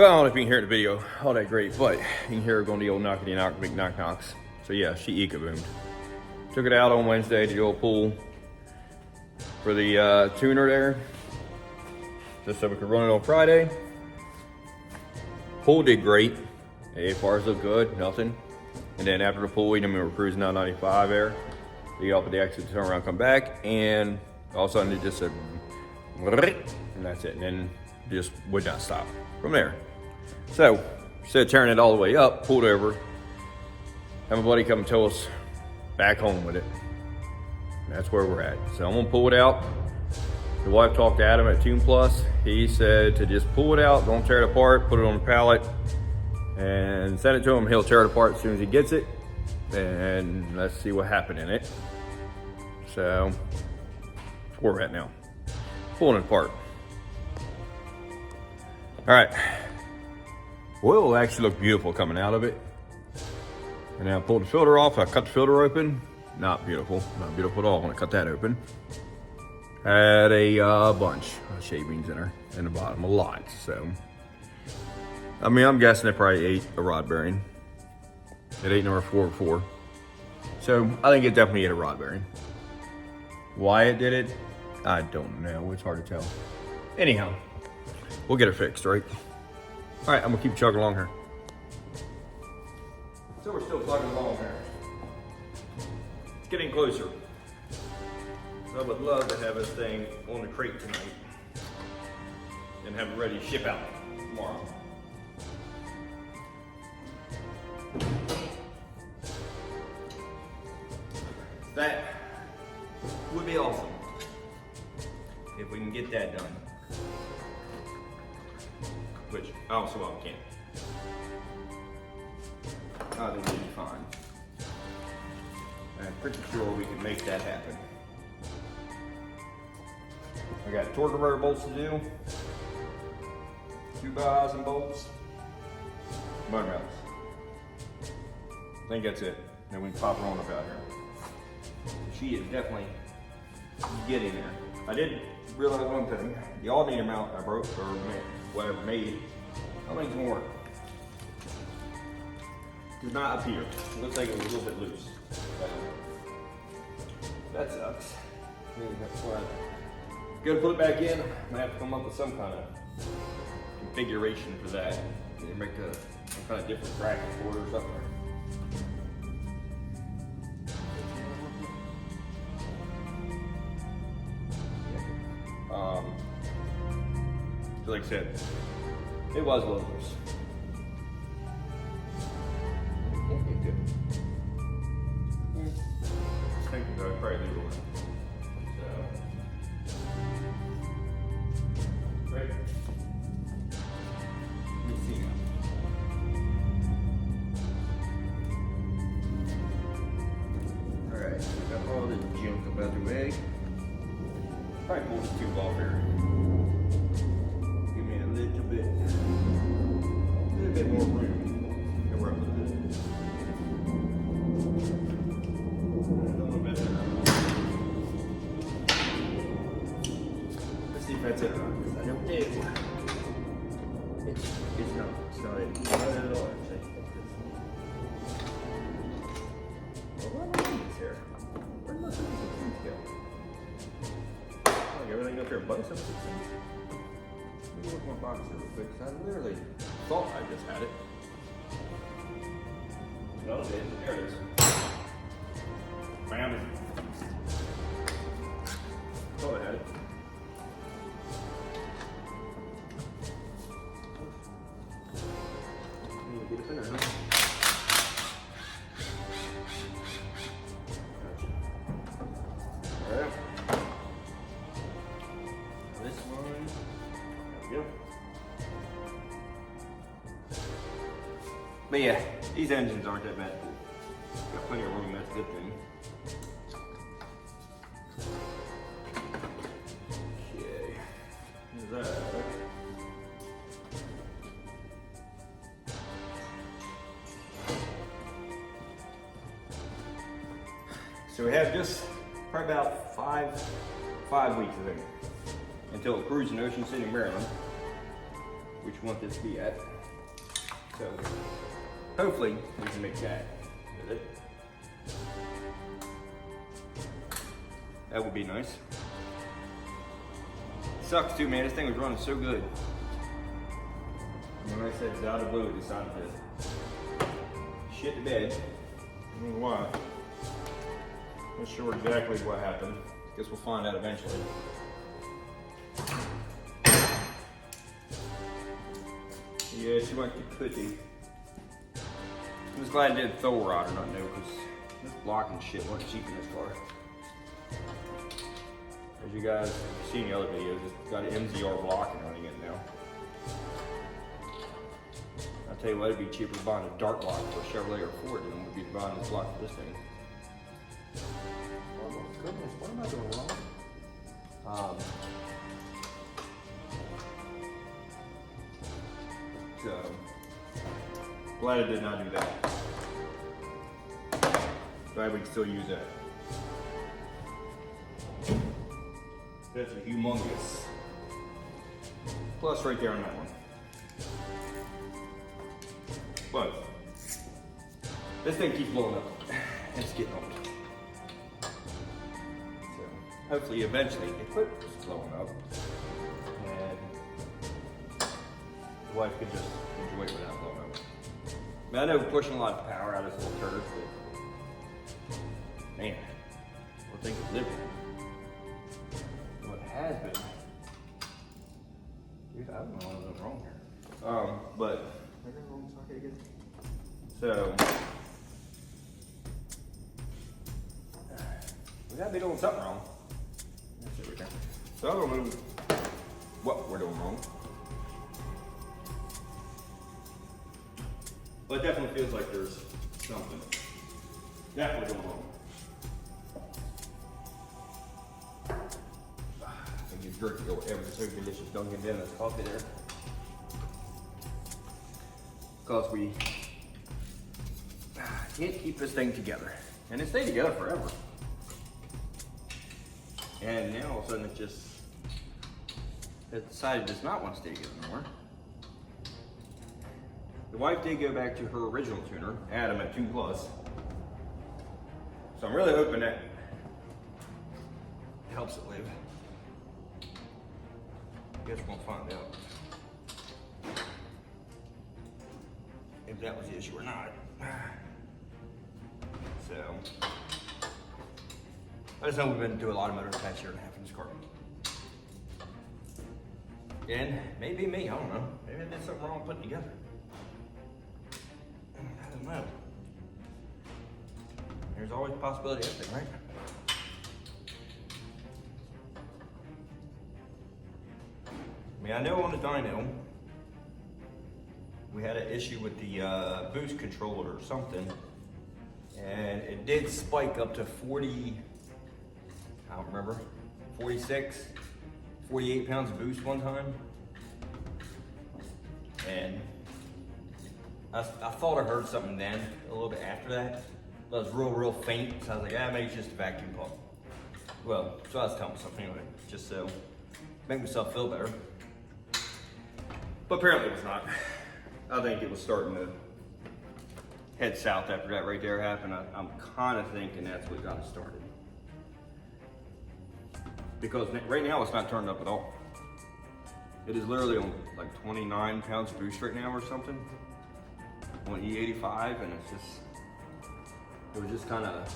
Well, I don't know if you can hear it in the video all that great, but you can hear her going the old knockety knock, big knock knocks. So yeah, she ecoboomed. Took it out on Wednesday to the old pool for the tuner there, just so we could run it on Friday. Pool did great. AFRs looked good, nothing. And then after the pool, we were cruising down 95 there. We got up at the exit, turn around, come back, and all of a sudden it just said, and that's it. And then just would not stop from there. So instead of tearing it all the way up, pulled over, have my buddy come and tow us back home with it. And that's where we're at. So I'm gonna pull it out. The wife talked to Adam at Tune Plus. He said to just pull it out, don't tear it apart, put it on the pallet, and send it to him. He'll tear it apart as soon as he gets it, and let's see what happened in it. So that's where we're at now, pulling it apart. All right, oil will actually look beautiful coming out of it. And then I pulled the filter off, I cut the filter open. Not beautiful at all when I cut that open. Had a bunch of shavings in the bottom, a lot. So, I mean, I'm guessing it probably ate a rod bearing. It ate number 404. So I think it definitely ate a rod bearing. Why it did it, I don't know, it's hard to tell. Anyhow, we'll get it fixed, right? All right, I'm gonna keep chugging along here. So we're still plugging along here. It's getting closer. So I would love to have this thing on the crate tonight and have it ready to ship out tomorrow. That would be awesome if we can get that done. Which I also can't. I think we'll be fine. I'm pretty sure we can make that happen. I got torque converter bolts to do, 2 housing bolts, motor mounts. I think that's it. Then we can pop her on up out here. She is definitely getting there. I did realize one thing. The alternator mount I broke, or whatever made, I think it's gonna work. It's not up here. It looks like it was a little bit loose. That sucks. Gotta put it back in. I have to come up with some kind of configuration for that. Make some kind of different bracket for it or something. So like I said, it was a little loose. Can't get good. I think I would probably leave it alone. Right. Let me see now. Alright, we got all this junk up out the way. Probably pull this tube off here. Give me a little bit more room. Go up a little bit. A little bit there. Let's see if that's it or not. I don't know. It's not. It's not it. It's not it at all. Well, what is here? Where did my 716 go? Like everything up here but 716? Let me look at my box here real quick. I literally thought I just had it. No, it didn't. There it is. Found it. Thought I had it. Get it in there, huh? Gotcha. Alright. This one. There we go. But yeah, these engines aren't that bad. Got plenty of room, that's a good thing. Okay. There's that. So we have just probably about five weeks, I think, until it cruises in Ocean City, Maryland, which we want this to be at. So hopefully we can make that with it. That would be nice. Sucks too, man. This thing was running so good. And when I said out of the blue, it decided to shit the bed. I don't know why. Not sure exactly what happened. Guess we'll find out eventually. Yeah, she might be putty. I'm just glad I didn't throw a rod or nothing, because this blocking shit wasn't cheap in this car. As you guys have seen in the other videos, it's got an MZR blocking running it now. I'll tell you what, it'd be cheaper buying a dart block for a Chevrolet or Ford than it would be buying this block for this thing. Oh my goodness, what am I doing wrong? So, glad I did not do that. Glad we can still use that. That's a humongous plus right there on that one. But this thing keeps blowing up. It's getting old. So hopefully eventually it quits blowing up and the wife can just enjoy it without blowing up. I mean, I know we're pushing a lot of power out of this little turd, but man, what thing is living? What has been. Dude, I don't know what was wrong here. But I got the wrong socket again. So we gotta be doing something wrong. That's it right there. So I don't know what we're doing wrong. But it definitely feels like there's something definitely going wrong. I get jerky or whatever, it's so delicious Dunkin' Donuts coffee there. Because we can't keep this thing together. And it stayed together forever. And now all of a sudden it decided it does not want to stay together anymore. The wife did go back to her original tuner, Adam at 2 plus. So I'm really hoping that helps it live. I guess we'll find out if that was the issue or not. So I just know we've been doing a lot of motors the past year and a half in this car. And maybe me, I don't know. Maybe I did something wrong putting it together. I don't know. There's always a possibility of everything, right? I mean, I know on the dyno, we had an issue with the boost controller or something, and it did spike up to 40, I don't remember, 46, 48 pounds of boost one time. And I thought I heard something then, a little bit after that, but it was real faint, so I was like, yeah, maybe it's just a vacuum pump. Well, so I was telling myself anyway, just so make myself feel better. But apparently it was not. I think it was starting to head south after that right there happened. I'm kind of thinking that's what got it started. Because right now it's not turned up at all. It is literally on like 29 pounds of boost right now or something. On E85, and it was just kind of,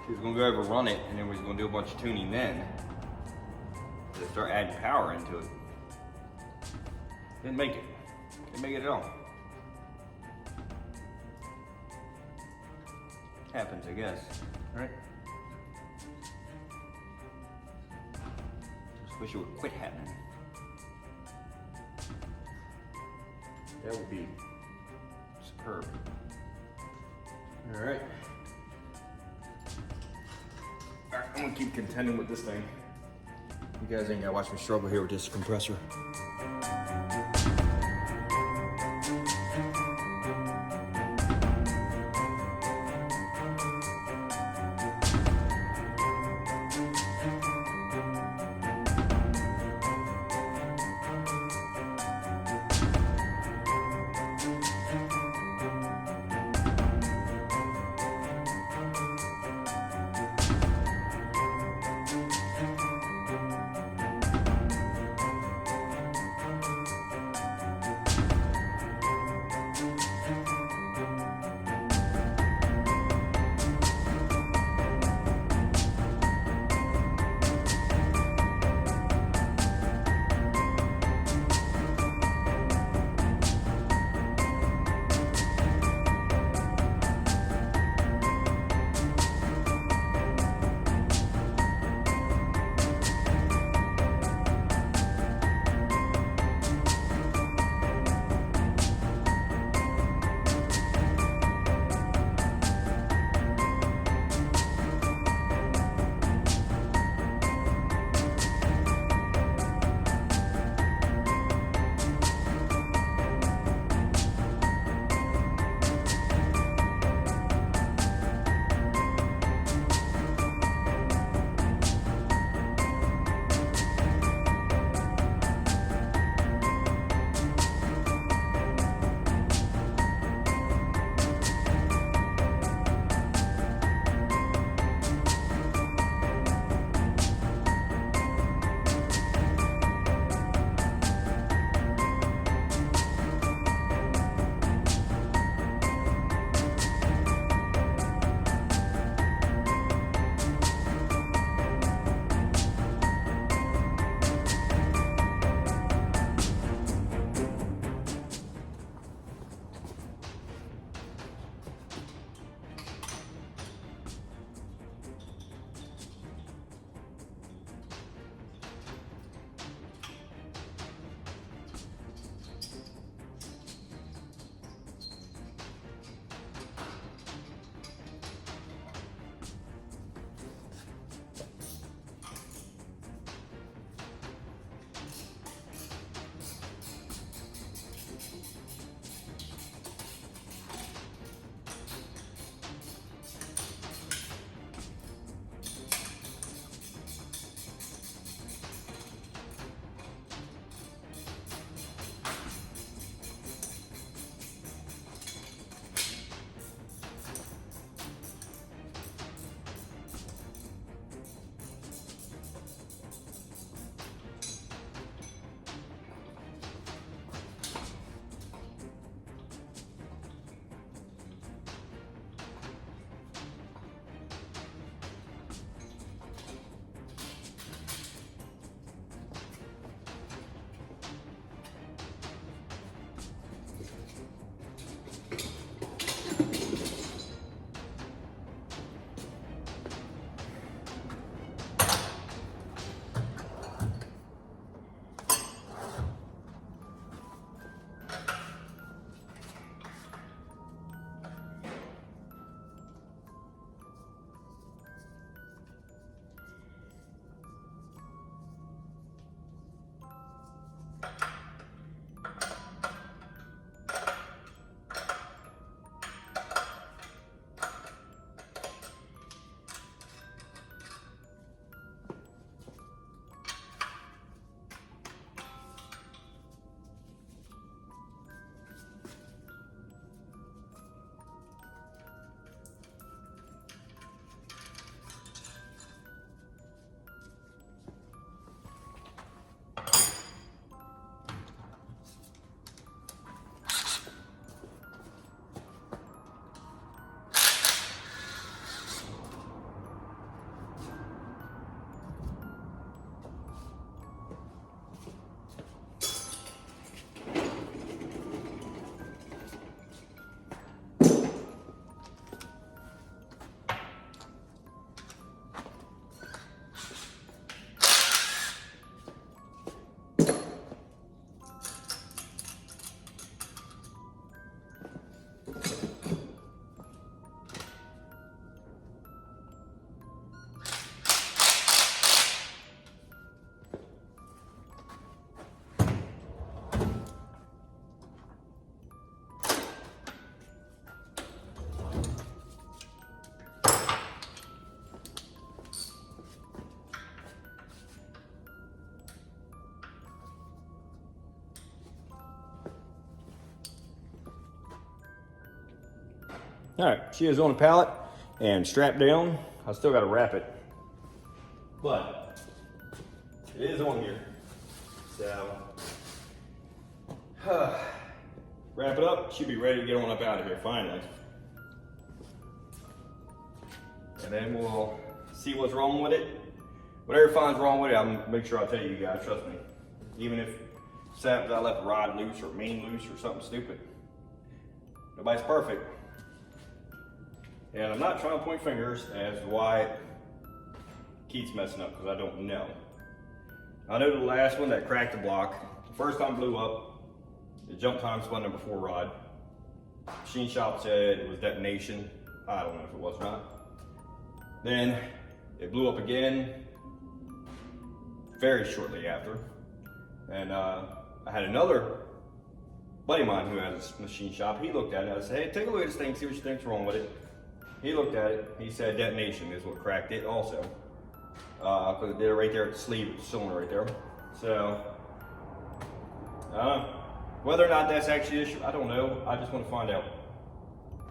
she was gonna go overrun it and then we was gonna do a bunch of tuning then to start adding power into it. Didn't make it. Didn't make it at all. Happens, I guess, right? Just wish it would quit happening. That would be superb. All right. All right, I'm gonna keep contending with this thing. You guys ain't gotta watch me struggle here with this compressor. All right, she is on the pallet and strapped down. I still got to wrap it, but it is on here. So wrap it up. Should be ready to get on up out of here finally. And then we'll see what's wrong with it. Whatever finds wrong with it, I'll make sure I tell you guys. Trust me. Even if I left a rod loose or main loose or something stupid. Nobody's perfect. And I'm not trying to point fingers as to why it keeps messing up, because I don't know. I know the last one that cracked the block, the first time blew up, the jump time spun number 4 rod. Machine shop said it was detonation. I don't know if it was or not. Then it blew up again very shortly after. And I had another buddy of mine who has a machine shop. He looked at it. I said, hey, take a look at this thing, see what you think's wrong with it. He looked at it. He said detonation is what cracked it also. Because it did it right there at the sleeve of the cylinder right there. So, whether or not that's actually the issue, I don't know. I just want to find out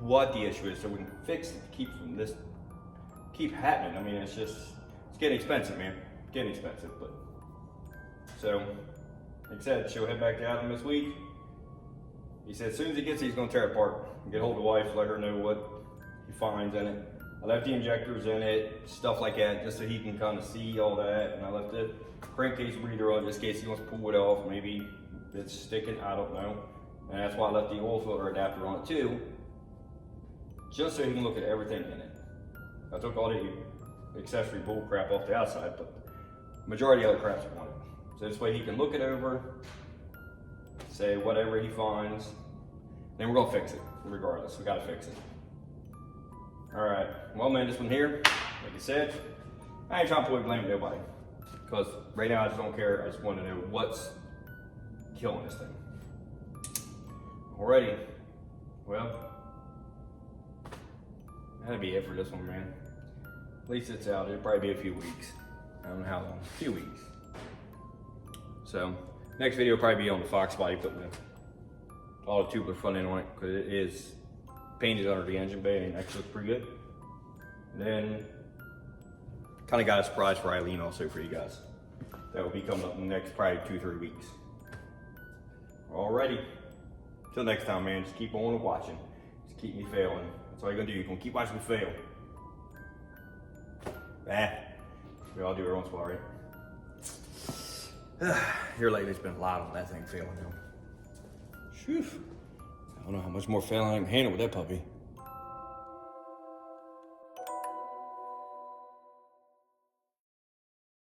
what the issue is so we can fix it to keep happening. I mean, it's getting expensive, man. It's getting expensive, but. So, like I said, she'll head back out this week. He said as soon as he gets it, he's going to tear it apart. Get hold of the wife, let her know what he finds in it. I left the injectors in it, stuff like that, just so he can kind of see all that. And I left the crankcase breather on just in case he wants to pull it off. Maybe it's sticking, I don't know. And that's why I left the oil filter adapter on it too, just so he can look at everything in it. I took all the accessory bull crap off the outside, but the majority of the crap's on it. So this way he can look it over, say whatever he finds, then we're gonna fix it regardless. We gotta fix it. All right, well man, this one here, like I said, I ain't trying to put blame on nobody, because right now I just don't care. I just want to know what's killing this thing. Alrighty, well, that'll be it for this one, man. At least it's out. It'll probably be a few weeks. I don't know how long. A few weeks. So, next video will probably be on the Fox body, putting all the tubular front end on it, because it is painted under the engine bay and it actually looks pretty good. And then, kind of got a surprise for Eileen also for you guys. That will be coming up in the next probably 2-3 weeks. Alrighty. Till next time, man, just keep on watching. Just keep me failing. That's all you're gonna do. You're gonna keep watching me fail. We all do it once in a while, right? Here lately, it's been a lot on that thing failing now. Phew. I don't know how much more failing I can handle with that puppy.